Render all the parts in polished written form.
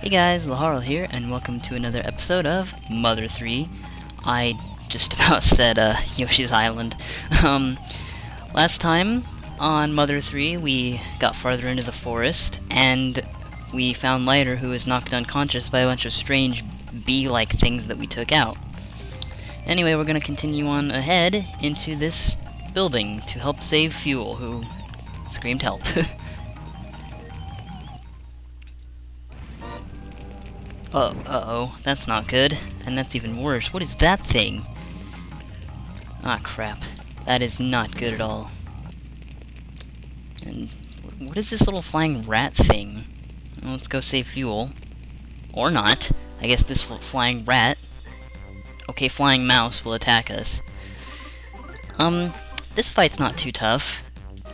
Hey guys, Laharl here, and welcome to another episode of Mother 3. I just about said Yoshi's Island. Last time on Mother 3 we got farther into the forest, and we found Lighter, who was knocked unconscious by a bunch of strange bee-like things that we took out. Anyway, we're gonna continue on ahead into this building to help save Fuel, who screamed help. Uh-oh, that's not good. And that's even worse. What is that thing? Ah, crap. That is not good at all. And what is this little flying rat thing? Well, let's go save Fuel. Or not. I guess this flying rat... Okay, flying mouse will attack us. This fight's not too tough.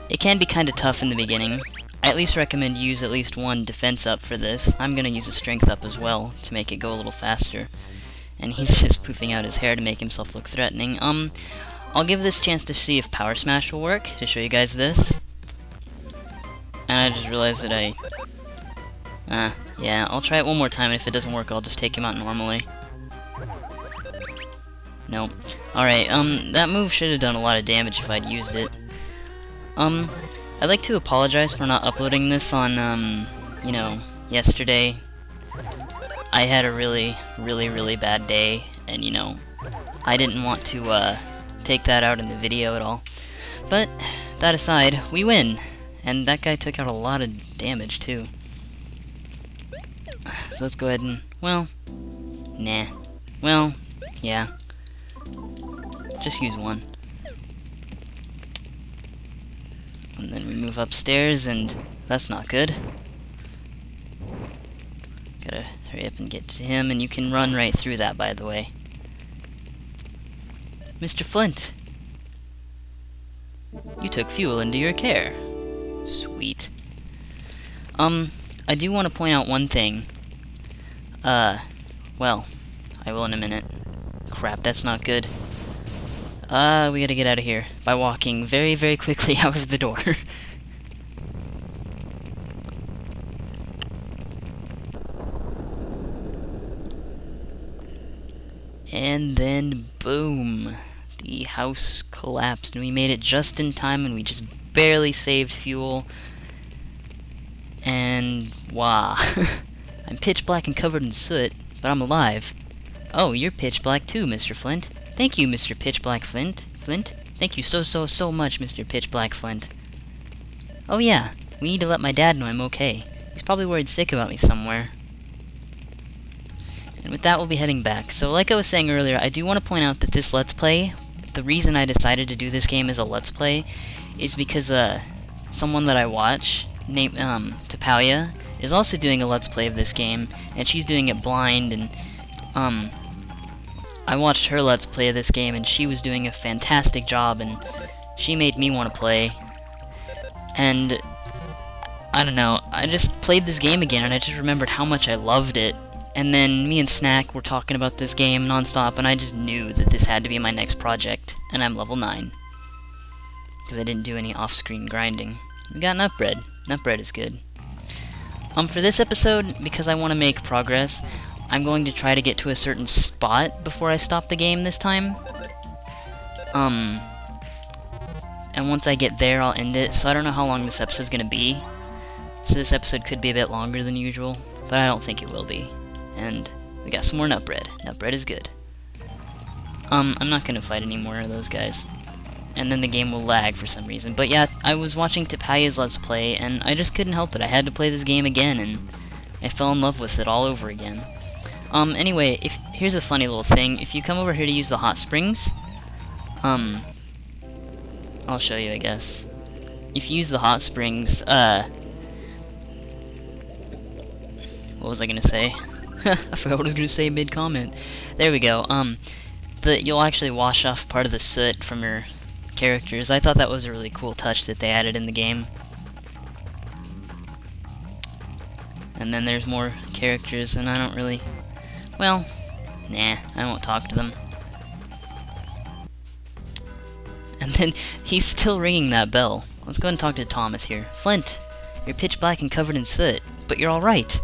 It can be kinda tough in the beginning. I at least recommend you use at least one defense up for this. I'm gonna use a strength up as well to make it go a little faster. And he's just poofing out his hair to make himself look threatening. I'll give this chance to see if Power Smash will work, to show you guys this. And I just realized that yeah, I'll try it one more time, and if it doesn't work, I'll just take him out normally. Nope. Alright, that move should have done a lot of damage if I'd used it. I'd like to apologize for not uploading this on, you know, yesterday. I had a really bad day, and, you know, I didn't want to, take that out in the video at all. But, that aside, we win! And that guy took out a lot of damage, too. So let's go ahead and, well, nah. Well, yeah. Just use one. And then we move upstairs, and that's not good. Gotta hurry up and get to him, and you can run right through that, by the way. Mr. Flint! You took Fuel into your care. Sweet. I do want to point out one thing. Well, I will in a minute. Crap, that's not good. We gotta get out of here by walking very quickly out of the door. And then, boom! The house collapsed, and we made it just in time, and we just barely saved Fuel. And, wow. I'm pitch black and covered in soot, but I'm alive. Oh, you're pitch black too, Mr. Flint. Thank you, Mr. Pitch Black Flint. Thank you so much, Mr. Pitch Black Flint. Oh yeah, we need to let my dad know I'm okay. He's probably worried sick about me somewhere. And with that, we'll be heading back. So like I was saying earlier, I do want to point out that this Let's Play, the reason I decided to do this game as a Let's Play, is because, someone that I watch, named, Tapauya, is also doing a Let's Play of this game, and she's doing it blind, and, I watched her Let's Play of this game, and she was doing a fantastic job, and she made me want to play. And, I don't know, I just played this game again, and I just remembered how much I loved it. And then me and Snack were talking about this game nonstop, and I just knew that this had to be my next project. And I'm level 9. Because I didn't do any off-screen grinding. We got nut bread. Nut bread is good. For this episode, because I want to make progress, I'm going to try to get to a certain spot before I stop the game this time. And once I get there, I'll end it. So I don't know how long this episode's gonna be. So this episode could be a bit longer than usual, but I don't think it will be. And we got some more nut bread. Nut bread is good. I'm not gonna fight any more of those guys. And then the game will lag for some reason. But yeah, I was watching Tapauya's Let's Play, and I just couldn't help it. I had to play this game again, and I fell in love with it all over again. Anyway, here's a funny little thing. If you come over here to use the hot springs, I'll show you, I guess. If you use the hot springs, what was I gonna say? I forgot what I was gonna say mid-comment. There we go. You'll actually wash off part of the soot from your characters. I thought that was a really cool touch that they added in the game. And then there's more characters, and I don't really... Well, nah, I won't talk to them. And then, he's still ringing that bell. Let's go and talk to Thomas here. Flint, you're pitch black and covered in soot, but you're alright.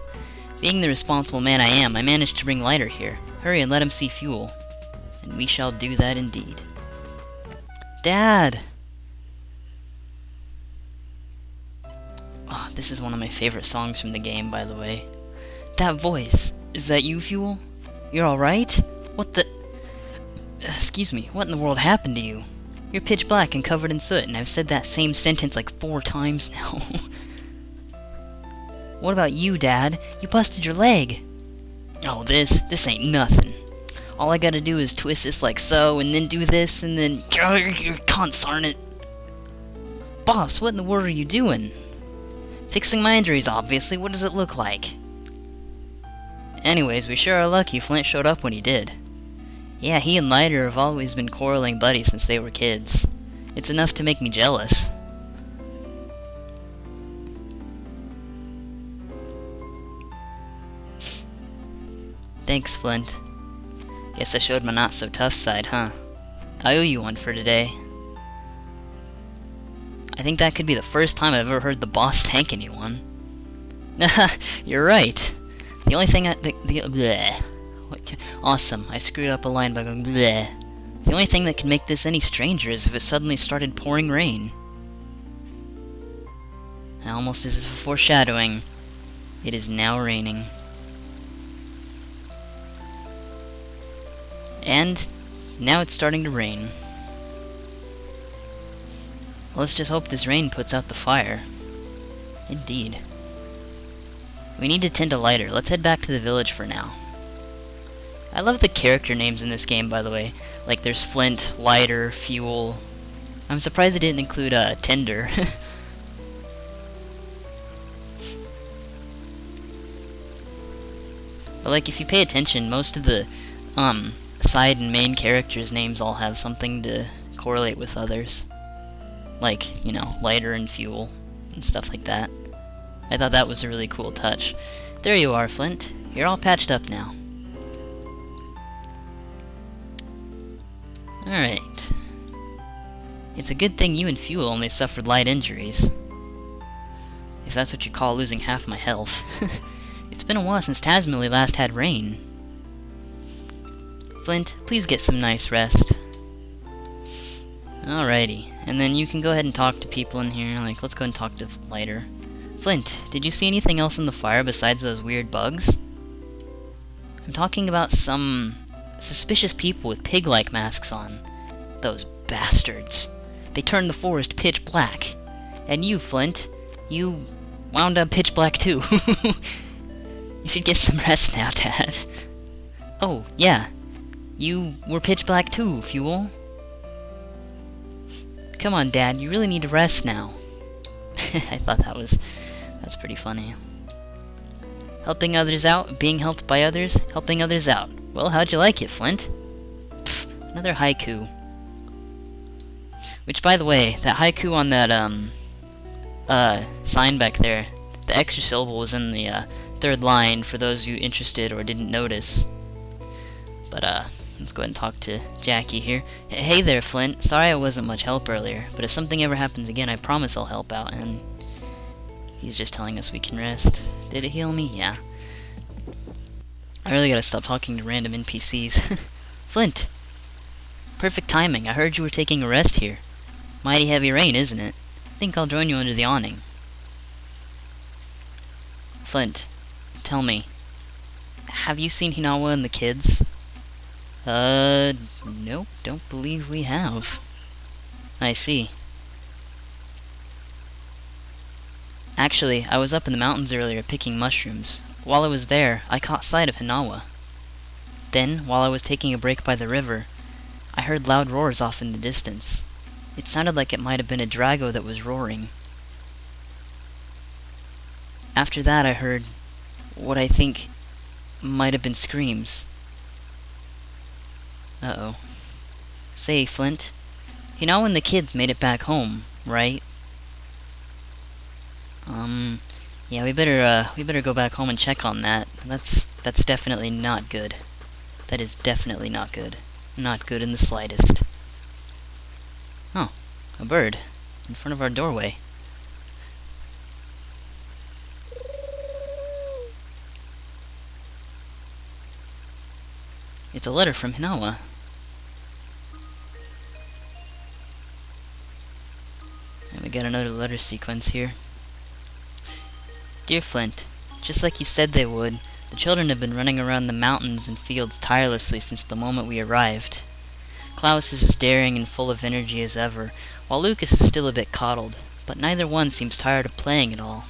Being the responsible man I am, I managed to bring Lighter here. Hurry and let him see fuel. And we shall do that indeed. Dad! Oh, this is one of my favorite songs from the game, by the way. That voice! Is that you, Fuel? You're alright? What the... Excuse me, what in the world happened to you? You're pitch black and covered in soot, and I've said that same sentence like 4 times now. What about you, Dad? You busted your leg! Oh, this ain't nothing. All I gotta do is twist this like so, and then do this, and then... Consarn it! Boss, what in the world are you doing? Fixing my injuries, obviously. What does it look like? Anyways, we sure are lucky Flint showed up when he did. Yeah, he and Lighter have always been quarreling buddies since they were kids. It's enough to make me jealous. Thanks, Flint. Guess I showed my not-so-tough side, huh? I owe you one for today. I think that could be the first time I've ever heard the boss thank anyone. You're right. The only thing bleh. Awesome, I screwed up a line by going bleh. The only thing that can make this any stranger is if it suddenly started pouring rain. Almost as if a foreshadowing. It is now raining. And now it's starting to rain. Well, let's just hope this rain puts out the fire. Indeed. We need to tend a Lighter. Let's head back to the village for now. I love the character names in this game, by the way. Like, there's Flint, Lighter, Fuel. I'm surprised it didn't include, Tender. But, like, if you pay attention, most of the, side and main characters' names all have something to correlate with others. Like, you know, Lighter and Fuel, and stuff like that. I thought that was a really cool touch. There you are, Flint. You're all patched up now. Alright. It's a good thing you and Fuel only suffered light injuries. If that's what you call losing half my health. It's been a while since Tasmily last had rain. Flint, please get some nice rest. Alrighty. And then you can go ahead and talk to people in here. Like, let's go and talk to Lighter. Flint, did you see anything else in the fire besides those weird bugs? I'm talking about some suspicious people with pig-like masks on. Those bastards. They turned the forest pitch black. And you, Flint, you wound up pitch black too. You should get some rest now, Dad. Oh, yeah. You were pitch black too, Fuel. Come on, Dad, you really need to rest now. I thought that's pretty funny. Helping others out, being helped by others, helping others out. Well, how'd you like it, Flint? Pfft, another haiku. Which, by the way, that haiku on that, sign back there, the extra syllable was in the, third line for those of you interested or didn't notice. But, let's go ahead and talk to Jackie here. Hey there, Flint. Sorry I wasn't much help earlier, but if something ever happens again, I promise I'll help out, and he's just telling us we can rest. Did it heal me? Yeah. I really gotta stop talking to random NPCs. Flint! Perfect timing. I heard you were taking a rest here. Mighty heavy rain, isn't it? I think I'll join you under the awning. Flint, tell me, have you seen Hinawa and the kids? Nope, don't believe we have. I see. Actually, I was up in the mountains earlier picking mushrooms. While I was there, I caught sight of Hinawa. Then, while I was taking a break by the river, I heard loud roars off in the distance. It sounded like it might have been a Drago that was roaring. After that, I heard what I think might have been screams. Uh-oh. Say, Flint, Hinawa and the kids made it back home, right? Yeah, we better go back home and check on that. That's definitely not good. That is definitely not good. Not good in the slightest. Oh, a bird in front of our doorway. It's a letter from Hinawa. And we got another letter sequence here. Dear Flint, just like you said they would, the children have been running around the mountains and fields tirelessly since the moment we arrived. Klaus is as daring and full of energy as ever, while Lucas is still a bit coddled, but neither one seems tired of playing at all.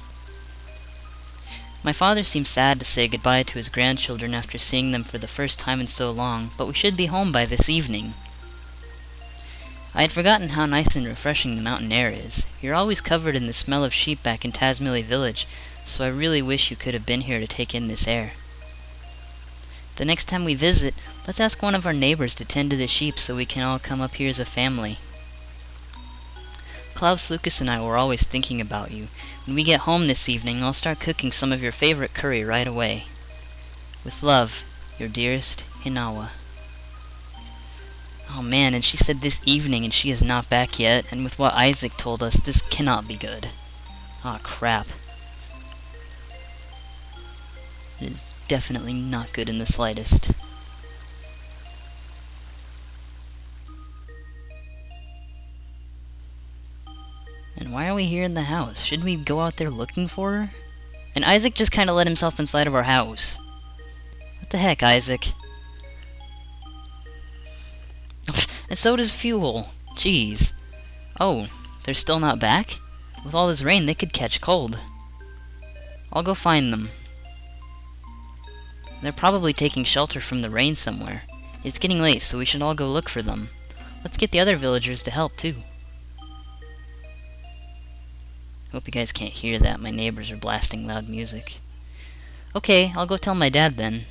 My father seems sad to say goodbye to his grandchildren after seeing them for the first time in so long, but we should be home by this evening. I had forgotten how nice and refreshing the mountain air is. You're always covered in the smell of sheep back in Tasmilly village, so I really wish you could have been here to take in this air. The next time we visit, let's ask one of our neighbors to tend to the sheep so we can all come up here as a family. Klaus, Lucas, and I were always thinking about you. When we get home this evening, I'll start cooking some of your favorite curry right away. With love, your dearest, Hinawa. Oh man, and she said this evening and she is not back yet, and with what Isaac told us, this cannot be good. Aw, crap. It is definitely not good in the slightest. And why are we here in the house? Shouldn't we go out there looking for her? And Isaac just kinda let himself inside of our house. What the heck, Isaac? And so does Fuel. Jeez. Oh, they're still not back? With all this rain, they could catch cold. I'll go find them. They're probably taking shelter from the rain somewhere. It's getting late, so we should all go look for them. Let's get the other villagers to help, too. Hope you guys can't hear that. My neighbors are blasting loud music. Okay, I'll go tell my dad then.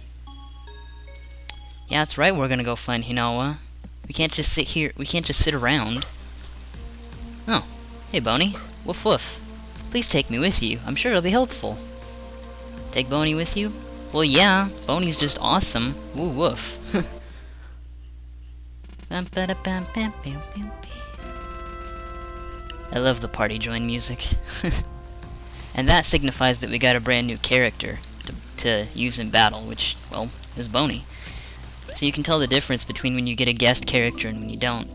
Yeah, that's right, we're gonna go find Hinawa. We can't just sit here. We can't just sit around. Oh, hey Boney. Woof woof. Please take me with you. I'm sure it'll be helpful. Take Boney with you? Well, yeah. Boney's just awesome. Woo woof. I love the party join music. And that signifies that we got a brand new character to use in battle, which, well, is Boney. So you can tell the difference between when you get a guest character and when you don't.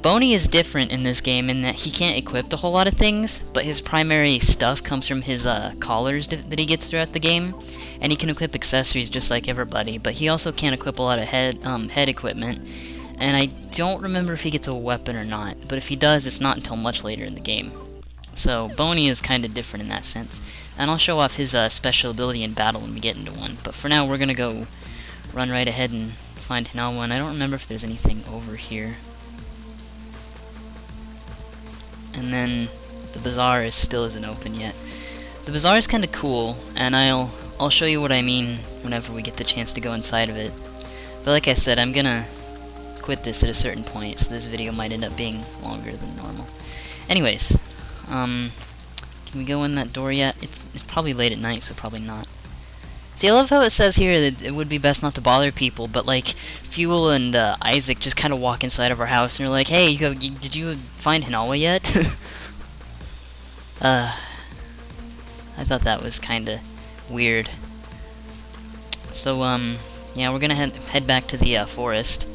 Boney is different in this game in that he can't equip a whole lot of things, but his primary stuff comes from his collars that he gets throughout the game, and he can equip accessories just like everybody, but he also can't equip a lot of head equipment, and I don't remember if he gets a weapon or not, but if he does, it's not until much later in the game. So Boney is kind of different in that sense, and I'll show off his special ability in battle when we get into one, but for now we're gonna go run right ahead and find Hinawa, and I don't remember if there's anything over here. And then the bazaar still isn't open yet. The bazaar is kind of cool, and I'll show you what I mean whenever we get the chance to go inside of it. But like I said, I'm gonna quit this at a certain point, so this video might end up being longer than normal. Anyways, can we go in that door yet? It's probably late at night, so probably not. See, I love how it says here that it would be best not to bother people, but like Fuel and Isaac just kind of walk inside of our house and are like, "Hey, did you find Hinawa yet?" I thought that was kind of weird. So yeah, we're gonna head back to the forest.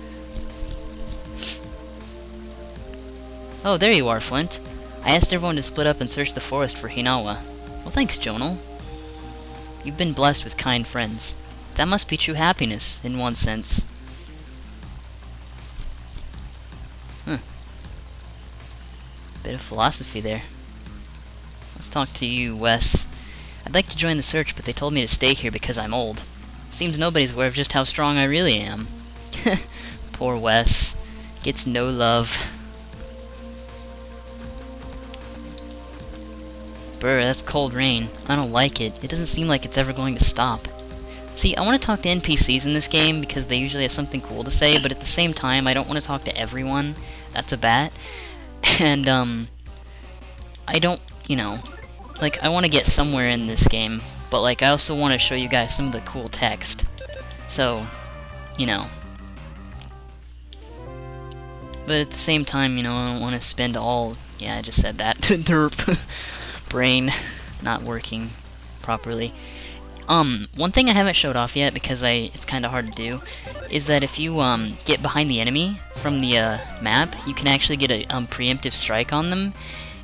Oh, there you are, Flint. I asked everyone to split up and search the forest for Hinawa. Well, thanks, Jonal. You've been blessed with kind friends. That must be true happiness, in one sense. Bit of philosophy there. Let's talk to you, Wes. I'd like to join the search, but they told me to stay here because I'm old. Seems nobody's aware of just how strong I really am. Poor Wes. Gets no love. Brr, that's cold rain. I don't like it. It doesn't seem like it's ever going to stop. See, I want to talk to NPCs in this game because they usually have something cool to say, but at the same time, I don't want to talk to everyone. That's a bat. And, I don't, you know, like, I want to get somewhere in this game, but, like, I also want to show you guys some of the cool text. So, you know. But at the same time, you know, I don't want to spend all... Yeah, I just said that. Derp. Brain not working properly. One thing I haven't showed off yet because it's kind of hard to do, is that if you get behind the enemy from the map, you can actually get a preemptive strike on them,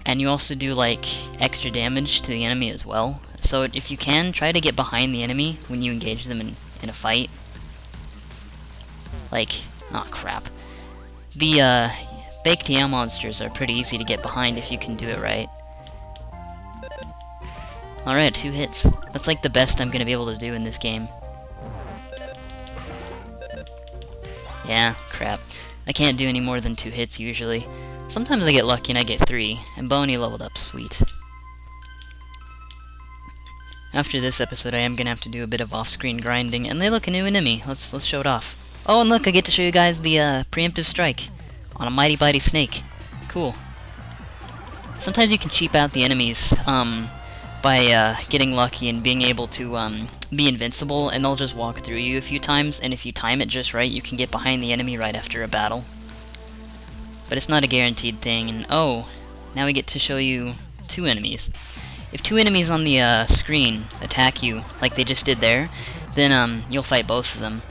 and you also do like extra damage to the enemy as well. So if you can, try to get behind the enemy when you engage them in a fight. Like, oh crap. The baked yam monsters are pretty easy to get behind if you can do it right. Alright, 2 hits. That's like the best I'm gonna be able to do in this game. Yeah, crap. I can't do any more than 2 hits usually. Sometimes I get lucky and I get 3, and Boney leveled up, sweet. After this episode I am gonna have to do a bit of off-screen grinding, and they look, a new enemy. Let's show it off. Oh, and look, I get to show you guys the preemptive strike on a mighty bitey snake. Cool. Sometimes you can cheap out the enemies, by getting lucky and being able to be invincible, and they'll just walk through you a few times, and if you time it just right, you can get behind the enemy right after a battle. But it's not a guaranteed thing, and oh, now we get to show you 2 enemies. If 2 enemies on the screen attack you, like they just did there, then you'll fight both of them.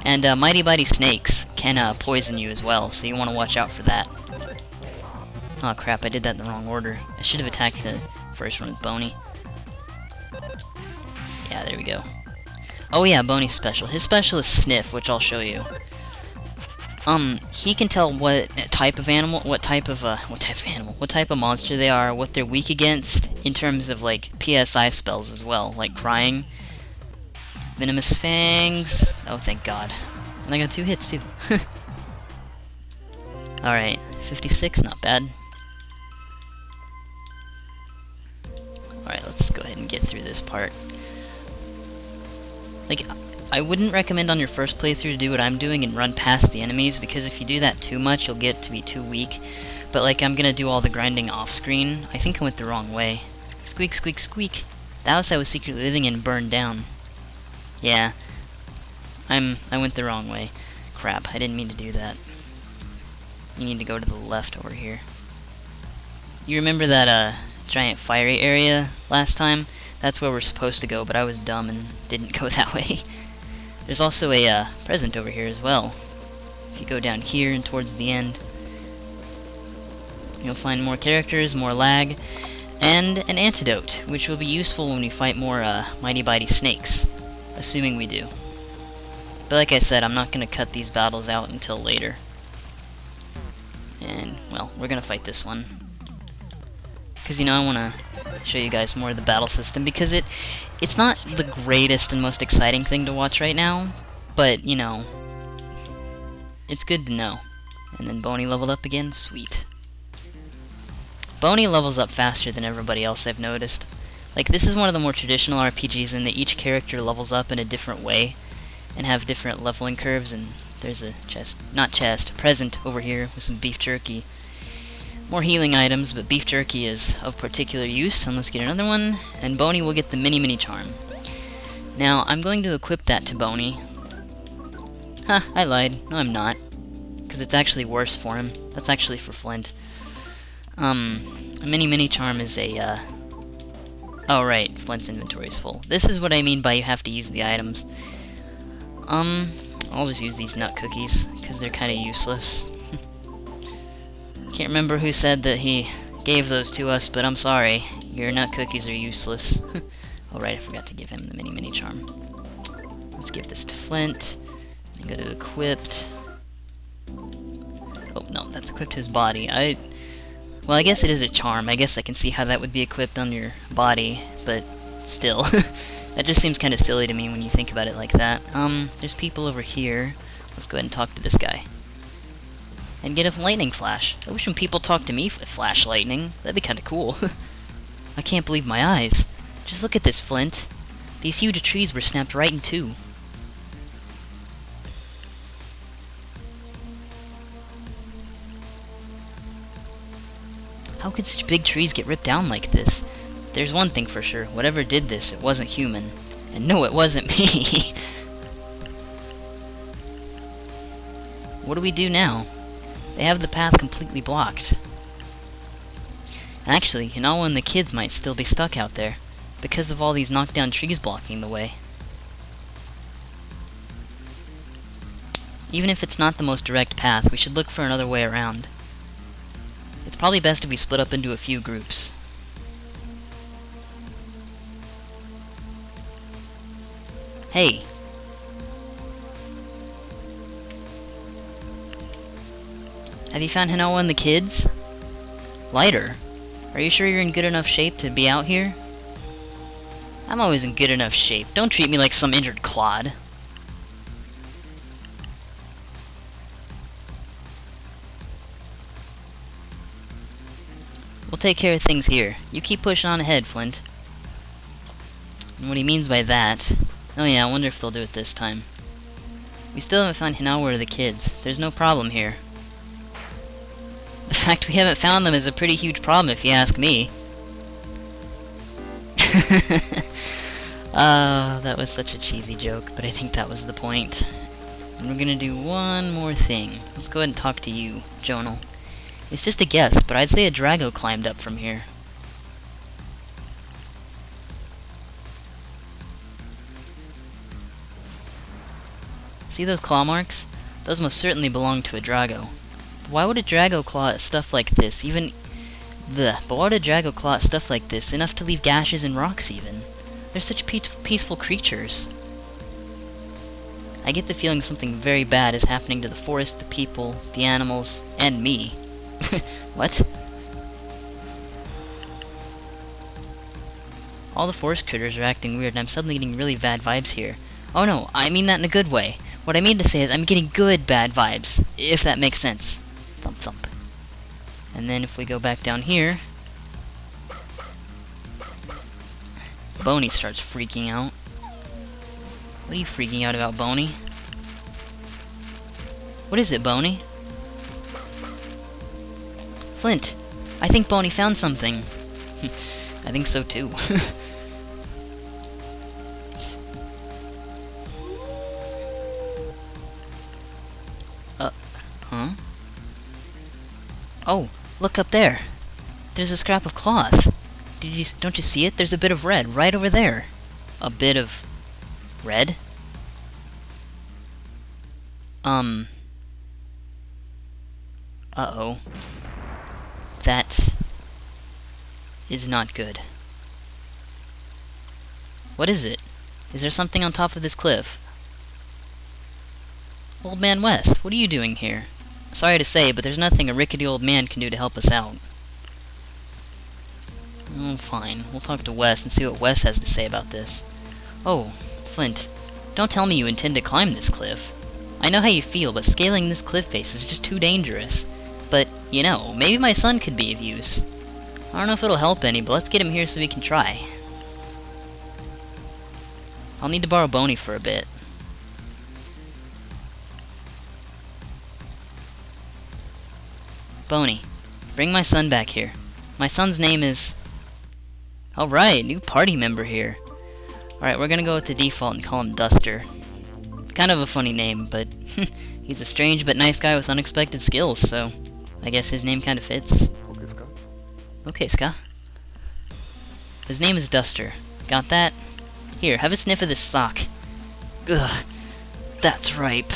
And mighty bitey snakes can poison you as well, so you want to watch out for that. Oh crap, I did that in the wrong order. I should have attacked the first one with Boney. Yeah, there we go. Oh yeah, Boney's special. His special is Sniff, which I'll show you. He can tell what type of animal, what type of monster they are, what they're weak against, in terms of like PSI spells as well, like crying, venomous fangs. Oh, thank God. And I got 2 hits too. Alright, 56, not bad. Alright, let's go ahead and get through this part. Like, I wouldn't recommend on your first playthrough to do what I'm doing and run past the enemies, because if you do that too much, you'll get to be too weak. But like, I'm gonna do all the grinding off-screen. I think I went the wrong way. Squeak, squeak, squeak. The house I was secretly living in burned down. Yeah. I went the wrong way. Crap, I didn't mean to do that. You need to go to the left over here. You remember that, giant fiery area last time? That's where we're supposed to go, but I was dumb and didn't go that way. There's also a present over here as well. If you go down here and towards the end, you'll find more characters, more lag, and an antidote, which will be useful when we fight more mighty bitey snakes, assuming we do. But like I said, I'm not going to cut these battles out until later. And, well, we're going to fight this one. Because, you know, I want to show you guys more of the battle system, because it's not the greatest and most exciting thing to watch right now, but, you know, it's good to know. And then Boney leveled up again, sweet. Boney levels up faster than everybody else, I've noticed. Like, this is one of the more traditional RPGs in that each character levels up in a different way, and have different leveling curves, and there's a present over here with some beef jerky. More healing items, but beef jerky is of particular use, and let's get another one, and Boney will get the mini charm. Now, I'm going to equip that to Boney. Huh, I lied. No, I'm not. Because it's actually worse for him. That's actually for Flint. A mini charm is a, oh right, Flint's inventory is full. This is what I mean by you have to use the items. I'll just use these nut cookies, because they're kind of useless. Can't remember who said that he gave those to us, but I'm sorry. Your nut cookies are useless. Alright, I forgot to give him the mini charm. Let's give this to Flint. And go to equipped. Oh, no, that's equipped to his body. Well, I guess it is a charm. I guess I can see how that would be equipped on your body, but still. That just seems kind of silly to me when you think about it like that. There's people over here. Let's go ahead and talk to this guy. And get a lightning flash. I wish when people talk to me with flash lightning. That'd be kind of cool. I can't believe my eyes. Just look at this, Flint. These huge trees were snapped right in two. How could such big trees get ripped down like this? There's one thing for sure. Whatever did this, it wasn't human. And no, it wasn't me. What do we do now? They have the path completely blocked. Actually, Yanawa and the kids might still be stuck out there. because of all these knockdown trees blocking the way. Even if it's not the most direct path, we should look for another way around. It's probably best if we split up into a few groups. Hey! Have you found Hinoa and the kids? Lighter? Are you sure you're in good enough shape to be out here? I'm always in good enough shape. Don't treat me like some injured clod. We'll take care of things here. You keep pushing on ahead, Flint. And what he means by that... Oh yeah, I wonder if they'll do it this time. We still haven't found Hinawa or the kids. There's no problem here. The fact we haven't found them is a pretty huge problem if you ask me. That was such a cheesy joke, but I think that was the point. And we're gonna do one more thing. Let's go ahead and talk to you, Jonal. It's just a guess, but I'd say a Drago climbed up from here. See those claw marks? Those most certainly belong to a Drago. But why would a Drago claw at stuff like this, even... Blech. But why would a Drago claw at stuff like this, enough to leave gashes in rocks even? They're such peaceful creatures. I get the feeling something very bad is happening to the forest, the people, the animals, and me. What? All the forest critters are acting weird and I'm suddenly getting really bad vibes here. Oh no, I mean that in a good way. What I mean to say is I'm getting good bad vibes, if that makes sense. Thump thump. And then if we go back down here... Boney starts freaking out. What are you freaking out about, Boney? What is it, Boney? Flint, I think Boney found something. I think so too. Huh? Oh, look up there. There's a scrap of cloth. Don't you see it? There's a bit of red right over there. A bit of red? Uh-oh. That is not good. What is it? Is there something on top of this cliff? Old Man West, what are you doing here? Sorry to say, but there's nothing a rickety old man can do to help us out. Oh, fine. We'll talk to Wes and see what Wes has to say about this. Oh, Flint, don't tell me you intend to climb this cliff. I know how you feel, but scaling this cliff face is just too dangerous. But, you know, maybe my son could be of use. I don't know if it'll help any, but let's get him here so we can try. I'll need to borrow Boney for a bit. Boney, bring my son back here. My son's name is... Alright, new party member here. Alright, we're gonna go with the default and call him Duster. Kind of a funny name, but he's a strange but nice guy with unexpected skills, so I guess his name kind of fits. Okay, Ska. His name is Duster. Got that? Here, have a sniff of this sock. Ugh, that's ripe.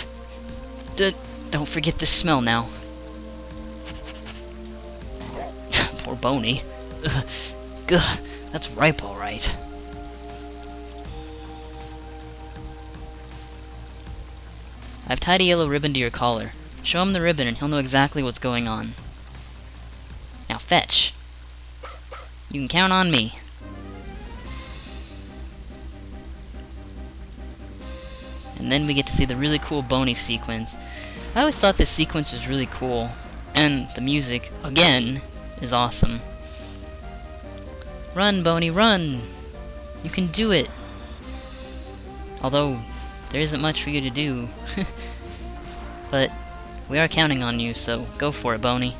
Don't forget this smell now. Poor Boney. Ugh, that's ripe alright. I've tied a yellow ribbon to your collar. Show him the ribbon and he'll know exactly what's going on. Now fetch. You can count on me. And then we get to see the really cool Boney sequence. I always thought this sequence was really cool. And the music, again, is awesome. Run, Boney, run! You can do it! Although, there isn't much for you to do. But, we are counting on you, so go for it, Boney.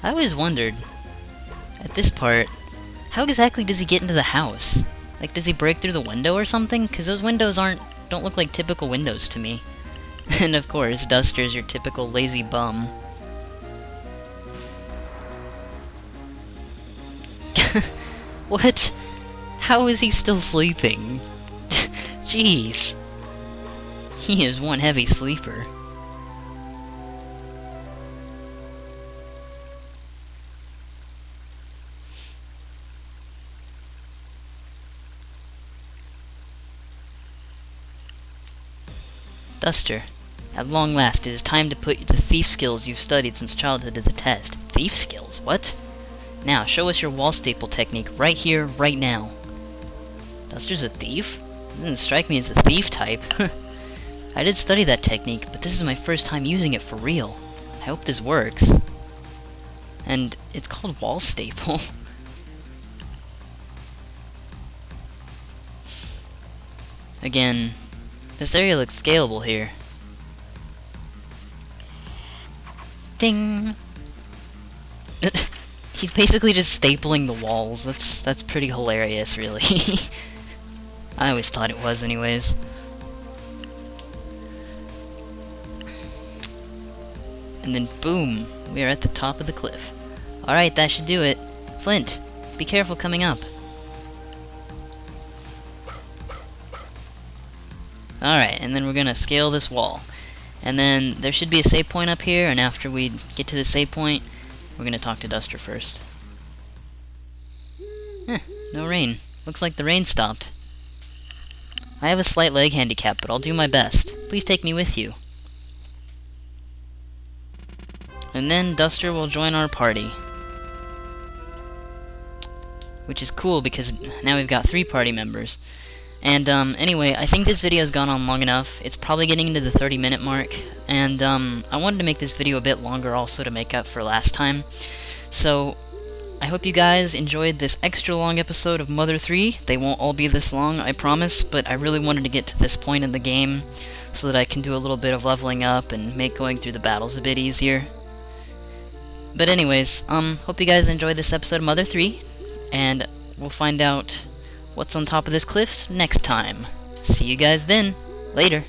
I always wondered, at this part, how exactly does he get into the house? Like, does he break through the window or something? Because those windows don't look like typical windows to me. And of course, Duster's your typical lazy bum. What? How is he still sleeping? Jeez. He is one heavy sleeper. Duster, at long last, it is time to put the thief skills you've studied since childhood to the test. Thief skills? What? Now, show us your wall staple technique right here, right now. Duster's a thief? Doesn't strike me as a thief type. I did study that technique, but this is my first time using it for real. I hope this works. And it's called wall staple. Again, this area looks scalable here. Ding! He's basically just stapling the walls. That's pretty hilarious, really. I always thought it was anyways. And then boom, we are at the top of the cliff. Alright, that should do it. Flint, be careful coming up. Alright, and then we're gonna scale this wall. And then there should be a save point up here, and after we get to the save point, we're gonna talk to Duster first. No rain. Looks like the rain stopped. I have a slight leg handicap, but I'll do my best. Please take me with you. And then Duster will join our party. Which is cool, because now we've got 3 party members. And, anyway, I think this video's gone on long enough. It's probably getting into the 30-minute mark. And, I wanted to make this video a bit longer also to make up for last time. So, I hope you guys enjoyed this extra long episode of Mother 3. They won't all be this long, I promise, but I really wanted to get to this point in the game so that I can do a little bit of leveling up and make going through the battles a bit easier. But anyways, hope you guys enjoyed this episode of Mother 3, and we'll find out what's on top of this cliff next time. See you guys then. Later.